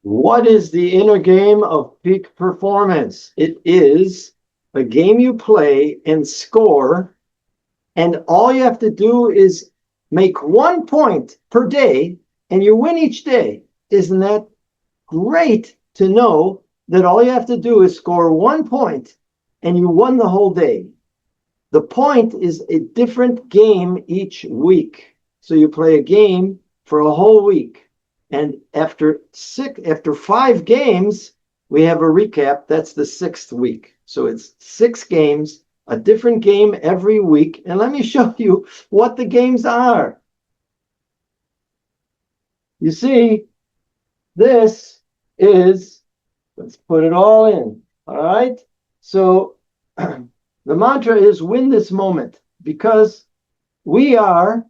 What is the inner game of peak performance? It is a game you play and score, and all you have to do is make 1 point per day, and you win each day. Isn't that great to know that all you have to do is score 1 point and you won the whole day? The point is a different game each week. So you play a game for a whole week. And after 5 games, we have a recap. That's the 6th week. So it's 6 games, a different game every week. And let me show you what the games are. You see, this is, let's put it all in. All right. So the mantra is win this moment, because we are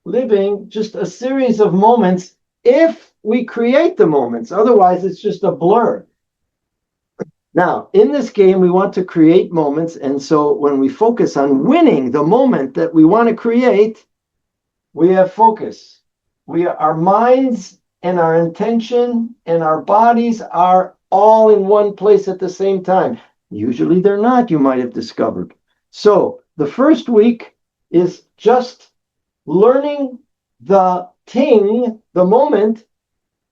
living just a series of moments if we create the moments. Otherwise, it's just a blur. Now, in this game, we want to create moments. And so when we focus on winning the moment that we want to create, we have focus. Our minds and our intention and our bodies are all in one place at the same time. Usually they're not, you might have discovered. So the first week is just learning the ting, the moment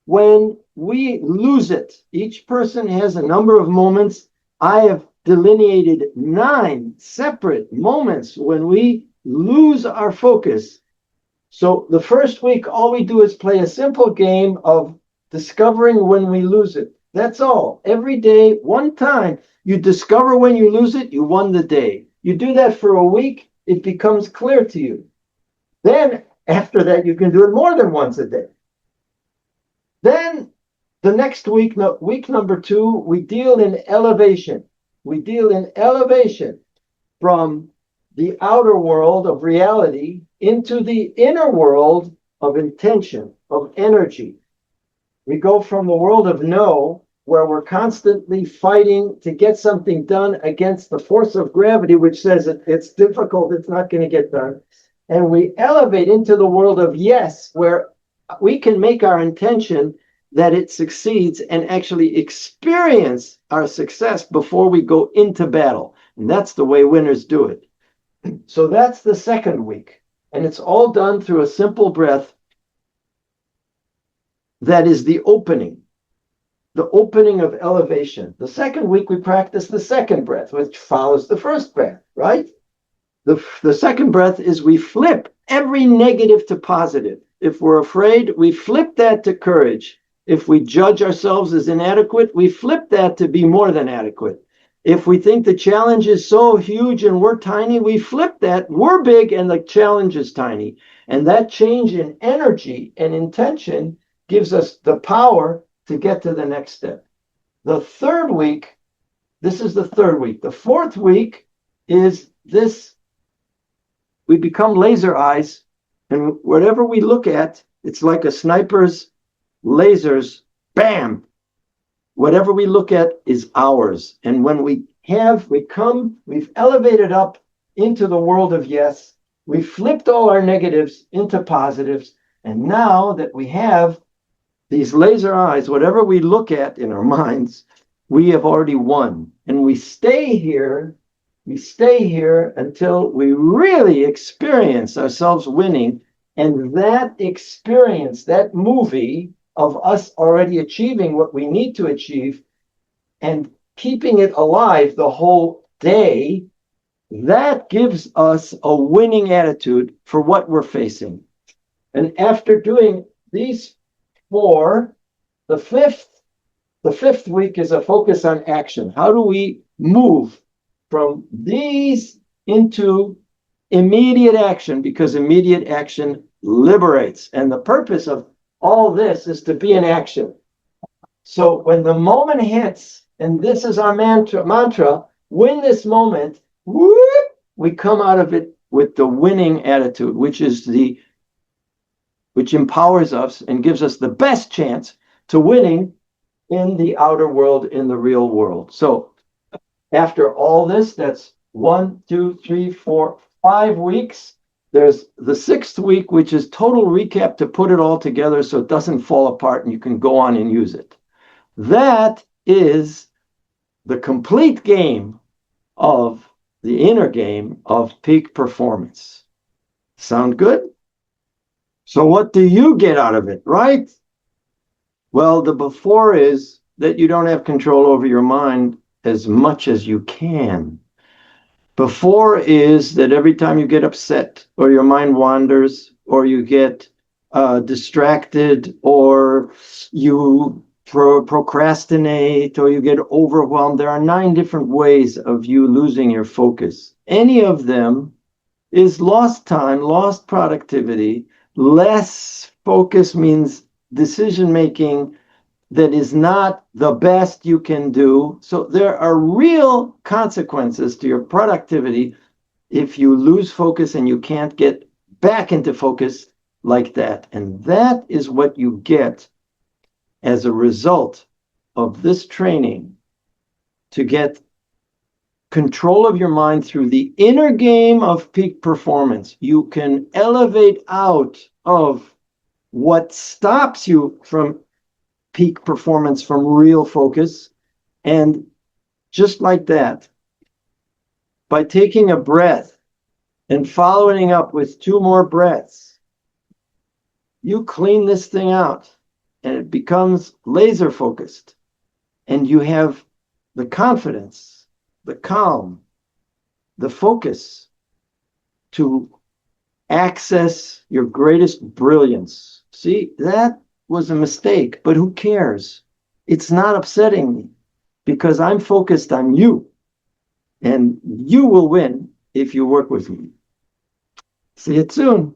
when we lose it. Each person has a number of moments. I have delineated 9 separate moments when we lose our focus. So the first week, all we do is play a simple game of discovering when we lose it. That's all. Every day, one time, you discover when you lose it, you won the day. You do that for a week, it becomes clear to you. Then, after that, you can do it more than once a day. Then, the next week, week number 2, we deal in elevation. We deal in elevation from the outer world of reality into the inner world of intention, of energy. We go from the world of no, where we're constantly fighting to get something done against the force of gravity, which says it's difficult, it's not going to get done. And we elevate into the world of yes, where we can make our intention that it succeeds and actually experience our success before we go into battle. And that's the way winners do it. So that's the second week. And it's all done through a simple breath that is the opening of elevation. The second week, we practice the second breath, which follows the first breath, right? The second breath is we flip every negative to positive. If we're afraid, we flip that to courage. If we judge ourselves as inadequate, we flip that to be more than adequate. If we think the challenge is so huge and we're tiny, we flip that. We're big and the challenge is tiny. And that change in energy and intention gives us the power to get to the next step. The third week, this is the third week. The fourth week is this. We become laser eyes, and whatever we look at, it's like a sniper's lasers, bam. Whatever we look at is ours. And when we've elevated up into the world of yes, we flipped all our negatives into positives. And now that we have these laser eyes, whatever we look at in our minds, we have already won. And we stay here until we really experience ourselves winning. And that experience, that movie of us already achieving what we need to achieve and keeping it alive the whole day, that gives us a winning attitude for what we're facing. And after doing these 4, the fifth week is a focus on action. How do we move from these into immediate action? Because immediate action liberates. And the purpose of all this is to be in action. So when the moment hits, and this is our mantra, win this moment, whoop, we come out of it with the winning attitude, which empowers us and gives us the best chance to winning in the outer world, in the real world. So after all this, that's 1, 2, 3, 4, 5 weeks. There's the 6th week, which is total recap to put it all together so it doesn't fall apart and you can go on and use it. That is the complete game of the inner game of peak performance. Sound good? So what do you get out of it, right? Well, the before is that you don't have control over your mind as much as you can. Before is that every time you get upset or your mind wanders or you get distracted or you procrastinate or you get overwhelmed, there are 9 different ways of you losing your focus. Any of them is lost time, lost productivity. Less focus means decision making that is not the best you can do. So there are real consequences to your productivity if you lose focus and you can't get back into focus like that. And that is what you get as a result of this training to get control of your mind through the inner game of peak performance. You can elevate out of what stops you from peak performance, from real focus. And just like that, by taking a breath and following up with 2 more breaths, you clean this thing out and it becomes laser focused. And you have the confidence, the calm, the focus to access your greatest brilliance. See, that was a mistake, but who cares? It's not upsetting me because I'm focused on you, and you will win if you work with me. See you soon.